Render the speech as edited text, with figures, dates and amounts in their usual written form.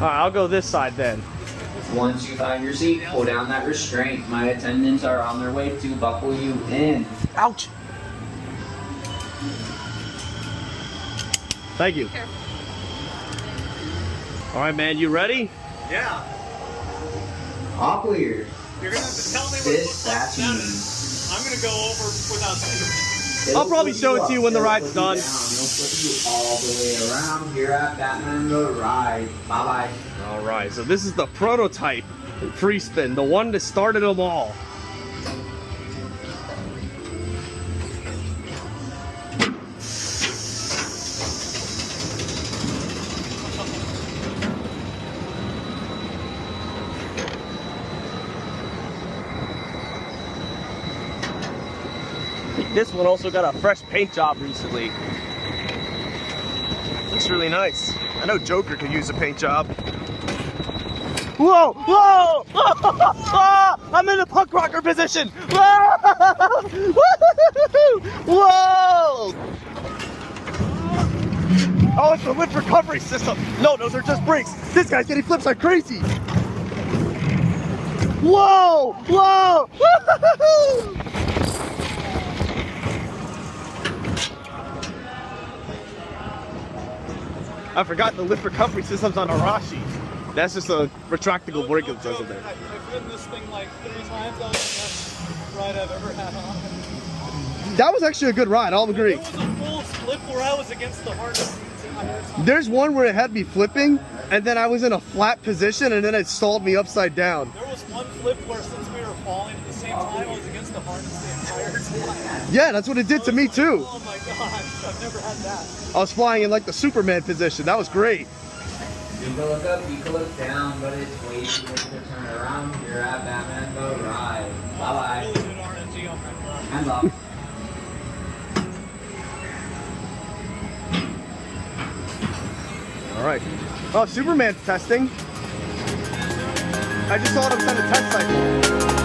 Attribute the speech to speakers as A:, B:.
A: Alright, I'll go this side then.
B: Once you find your seat, pull down that restraint. My attendants are on their way to buckle you in.
A: Ouch! Thank you. Alright, man, you ready?
C: Yeah.
B: All clear.
C: You're gonna have to tell me what it looks like. I'm gonna go over without seeing it.
A: I'll probably show it to you when the ride's done.
B: It'll flip you all the way around here at Batman the Ride. Bye-bye.
A: Alright, so this is the prototype free spin, the one that started them all. This one also got a fresh paint job recently. Looks really nice. I know Joker could use a paint job. Whoa! Whoa! I'm in a punk rocker position! Whoa! Oh, it's the lift recovery system. No, those are just brakes. This guy's getting flips like crazy. Whoa! Whoa! I forgot the lift recovery system's on Arashi. That's just a retractable brake that does it there.
C: I've ridden this thing like 3 times. That was the best ride I've ever had on.
A: That was actually a good ride, I'll agree.
C: There was a full flip where I was against the harness the entire time.
A: There's one where it had me flipping, and then I was in a flat position, and then it stalled me upside down.
C: There was one flip where since we were falling at the same time, I was against the harness the entire time.
A: Yeah, that's what it did to me too.
C: Oh my gosh, I've never had that.
A: I was flying in like the Superman position. That was great.
B: You can look up, you can look down, but it's way too late to turn around here at Batman the Ride. Bye-bye.
C: Really good RNG on that ride.
B: Hands off.
A: All right. Oh, Superman's testing. I just saw him send a test cycle.